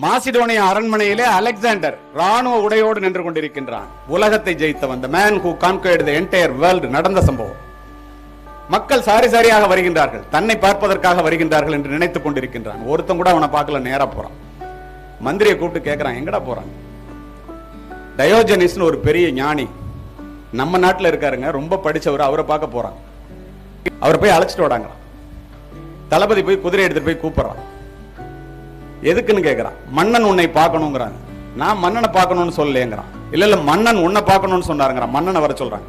Macedonia அரண்மனையிலே Alexander ராணுவ உடையோடு நின்று கொண்டிருக்கின்றான். உலகத்தை ஜெயித்தவன், the man who conquered the entire world நடந்த சம்பவம். மக்கள் சாரி சாரியாக வருகின்றார்கள், தன்னை பார்ப்பதற்காக வருகின்றார்கள் என்று நினைத்துக் கொண்டிருக்கின்றான். ஒருத்தன் கூட அவனை பார்க்கல, நேரா போறான். மந்திரியை கூப்பிட்டு கேட்கிறான், எங்கடா போறான்? டயோஜனிஸ்னு ஒரு பெரிய ஞானி நம்ம நாட்டில் இருக்காருங்க, ரொம்ப படிச்சவர், அவரை பார்க்க போறான். அவரை போய் அழைச்சிட்டு வராங்க. தளபதி போய் குதிரை எடுத்துட்டு போய் கூப்பிடுறான். எதுக்குன்னு கேட்கிறான். மன்னன் உன்னை பார்க்கணுங்கிறாங்க. நான் மன்னனை பார்க்கணும்னு சொல்லலேங்கிறான். இல்ல மன்னன் உன்னை பார்க்கணும்னு சொன்னாருங்கிறான். மன்னனை வர சொல்றாங்க.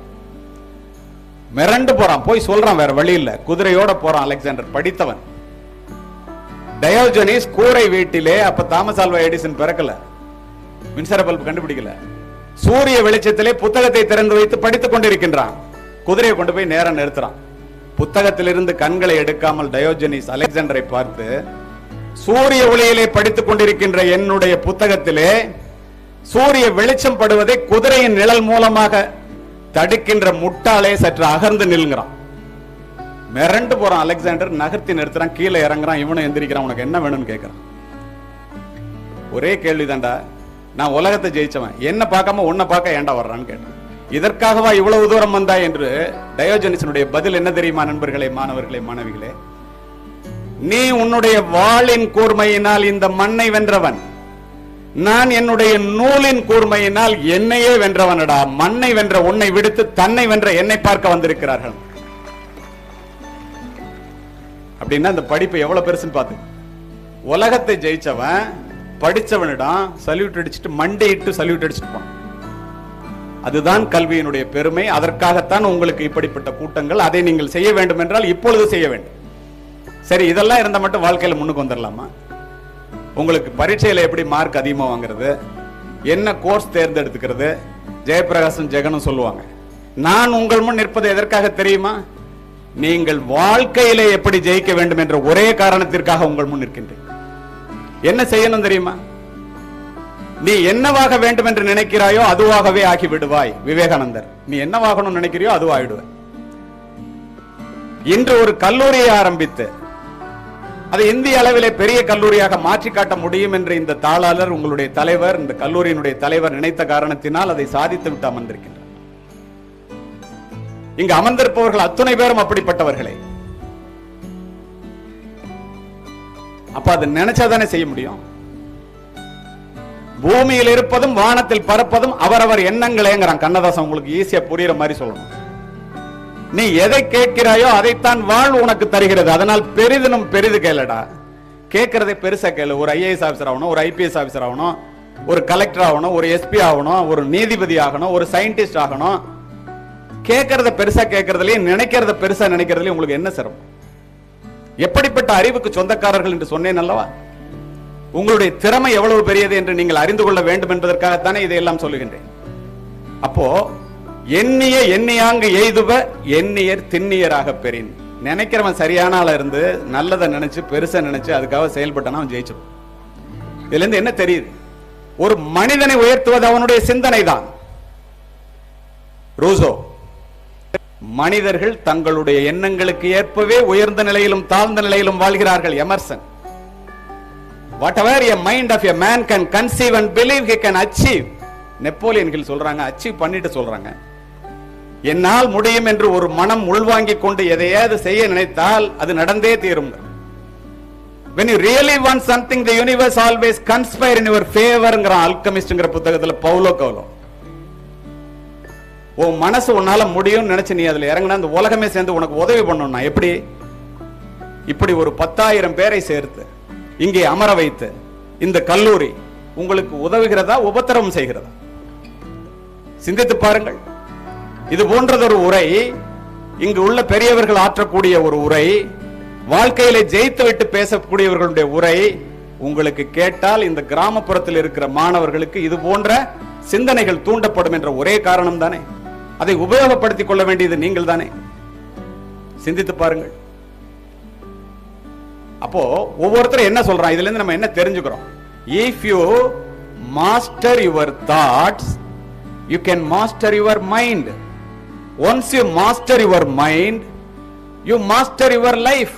மிரண்டு போறான், போய் சொல்றான், வேற வழி இல்ல. குதிரையோட போறான் அலெக்சாண்டர், படித்தவன். டயோஜனிஸ் கூரை வீட்டிலே, அப்ப தாமஸ் ஆல்வா எடிசன் பிறக்கல, மின்சார பல்பு கண்டுபிடிக்கல. சூரிய வெளிச்சத்திலே புத்தகத்தை திறந்து வைத்து படித்துக் கொண்டிருக்கின்றான். குதிரையை கொண்டு போய் நேரம் நிறுத்துறான். புத்தகத்திலிருந்து கண்களை எடுக்காமல் டயோஜனிஸ் அலெக்சாண்டரை பார்த்து, சூரிய ஒளியிலே படித்துக் கொண்டிருக்கின்ற என்னுடைய புத்தகத்திலே சூரிய வெளிச்சம் படுவதை குதிரையின் நிழல் மூலமாக தடுக்கின்ற முட்டாளே, சற்று அகர்ந்து நில்லுங்கிறான். மிரண்டு போறான் அலெக்சாண்டர். நகர்த்தி நிறுத்துறான், கீழே இறங்குறான். இவனும் எந்திரிக்கிறான். உனக்கு என்ன வேணும்னு கேட்கிறான். ஒரே கேள்விதான்டா, நான் உலகத்தை ஜெயிச்சவன், என்ன பார்க்காம உன்னை பார்க்க ஏண்டா வர்றான்னு கேட்டான். இதற்காகவா இவ்வளவு தூரம் வந்தா என்று டயோஜனிசனுடைய பதில் என்ன தெரியுமா நண்பர்களே, மாணவர்களே, மாணவிகளே? நீ உன்னுடைய வாளின் கூர்மையினால் இந்த மண்ணை வென்றவன், நான் என்னுடைய நூலின் கூர்மையினால் என்னையே வென்றவனடா. மண்ணை வென்ற உன்னை விடுத்து தன்னை வென்ற என்னை பார்க்க வந்திருக்கிறார்கள். அப்படின்னா இந்த படிப்பு எவ்வளவு பெருசுன்னு பார்த்து. உலகத்தை ஜெயிச்சவன் படிச்சவனிடம் சல்யூட் அடிச்சுட்டு, மண்டையிட்டு சல்யூட் அடிச்சுட்டு போனான். அதுதான் கல்வியினுடைய பெருமை. அதற்காகத்தான் உங்களுக்கு இப்படிப்பட்ட கூட்டங்கள். அதை நீங்கள் செய்ய வேண்டும் என்றால் இப்பொழுது செய்ய வேண்டும். சரி, இதெல்லாம் இருந்தா மட்டும் வாழ்க்கையில முன்னுக்கு வந்துடலாமா? உங்களுக்கு பரீட்சையில எப்படி மார்க் அதிகமா வாங்குறது, என்ன கோர்ஸ் தேர்ந்தெடுத்துக்கிறது, ஜெயபிரகாசம் ஜெகனும் சொல்லுவாங்க. நான் உங்கள் முன் நிற்பது எதற்காக தெரியுமா? நீங்கள் வாழ்க்கையிலே எப்படி ஜெயிக்க வேண்டும் என்ற ஒரே காரணத்திற்காக உங்கள் முன் நிற்கின்றேன். என்ன செய்யணும் தெரியுமா? நீ என்னவாக வேண்டும் என்று நினைக்கிறாயோ அதுவாகவே ஆகி விடுவாய். விவேகானந்தர், நீ என்னவாகணும் நினைக்கிறியோ அதுவாகிடுவ. இன்று ஒரு கல்லூரியை ஆரம்பித்து அதை இந்திய அளவிலே பெரிய கல்லூரியாக மாற்றி காட்ட முடியும் என்று இந்த தாளாளர், உங்களுடைய தலைவர், இந்த கல்லூரியினுடைய தலைவர் நினைத்த காரணத்தினால் அதை சாதித்து விட்டு அமர்ந்திருக்கின்றார். இங்கு அமர்ந்திருப்பவர்கள் அத்துணை பேரும் அப்படிப்பட்டவர்களே. அப்ப அது நினைச்சாதானே செய்ய முடியும். பூமியில் இருப்பதும் வானத்தில் பறப்பதும் அவரவர் எண்ணங்களேங்கிறான் கண்ணதாசன். உங்களுக்கு ஈஸியா புரியுற மாதிரி சொல்லணும். நீ எதை கேட்கிறாயோ அதைத்தான் வாழ் உனக்கு தருகிறது. அதனால் பெரிதினும் பெரிது கேளடா. கேட்கறதை பெருசா கேளு. ஒரு ஐஏஎஸ் ஆபிசர் ஆகணும், ஒரு ஐபிஎஸ் ஆபிசர் ஆகணும், ஒரு கலெக்டர் ஆகணும், ஒரு எஸ்பி ஆகணும், ஒரு நீதிபதி ஆகணும், ஒரு சயின்டிஸ்ட் ஆகணும். கேட்கறத பெருசா கேட்கறதுலயும் நினைக்கிறத பெருசா நினைக்கிறதுலயும் உங்களுக்கு என்ன சிரமம்? எப்படிப்பட்ட அறிவுக்கு சொந்தக்காரர்கள் என்று சொன்னேன் அல்லவா? உங்களுடைய திறமை எவ்வளவு பெரியது என்று நீங்கள் அறிந்து கொள்ள வேண்டும் என்பதற்காகத்தானே இதையெல்லாம் சொல்லுகின்றேன். அப்போ எண்ணிய எண்ணியாங்கு எய்துவ எண்ணியர் திண்ணியராக பெறின். நினைக்கிறவன் சரியான ஆளா இருந்து நல்லதை நினைச்சு பெருசா நினைச்சு அதுக்காக செயல்பட்டான், அவன் ஜெயிச்சிடும். இதுல இருந்து என்ன தெரியுது? ஒரு மனிதனை உயர்த்துவது அவனுடைய சிந்தனை தான். ரூசோ, மனிதர்கள் தங்களுடைய எண்ணங்களுக்கு ஏற்பவே உயர்ந்த நிலையிலும் தாழ்ந்த நிலையிலும் வாழ்கிறார்கள். Emerson, whatever a mind of a man can conceive and believe he can achieve. Napoleon Hill சொல்றாங்க, அச்சீவ் பண்ணிட்டு சொல்றாங்க, என்னால் முடியும் என்று ஒரு மனம் உள்வாங்கிக் கொண்டு எதையாவது செய்ய நினைத்தால் அது நடந்தே தீரும். When you really want something, the universe always conspire in your favor. அல்கெமிஸ்ட்ங்கிற புத்தகத்துல பவுலோ கவுலோ. உன் மனசு உன்னால முடியும் நினைச்சு நீ அதுல இறங்கினா அந்த உலகமே சேர்ந்து உனக்கு உதவி பண்ணணும்னா எப்படி? இப்படி ஒரு 10,000 பேரை சேர்த்து இங்கே அமர வைத்து இந்த கல்லூரி உங்களுக்கு உதவுகிறதா, உபத்திரவம் செய்கிறதா? சிந்தித்து பாருங்கள். இது போன்றதொரு உரை, இங்கு உள்ள பெரியவர்கள் ஆற்றக்கூடிய ஒரு உரை, வாழ்க்கையில ஜெயித்து விட்டு பேசக்கூடியவர்களுடைய உரை உங்களுக்கு கேட்டால் இந்த கிராமப்புறத்தில் இருக்கிற மாணவர்களுக்கு இது போன்ற சிந்தனைகள் தூண்டப்படும் என்ற ஒரே காரணம் தானே. அதை உபயோகப்படுத்திக் கொள்ள வேண்டியது நீங்கள் தானே. சிந்தித்து பாருங்கள். அப்போ ஒவ்வொருத்தரும் என்ன சொல்றான், இதுல இருந்து நம்ம என்ன தெரிஞ்சுக்கிறோம்? If you master your thoughts, you can master your mind. Once you master your mind, you master your life.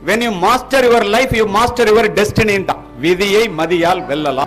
when you master your life, you master your destiny. விதியை மதியால் வெல்லலாம்.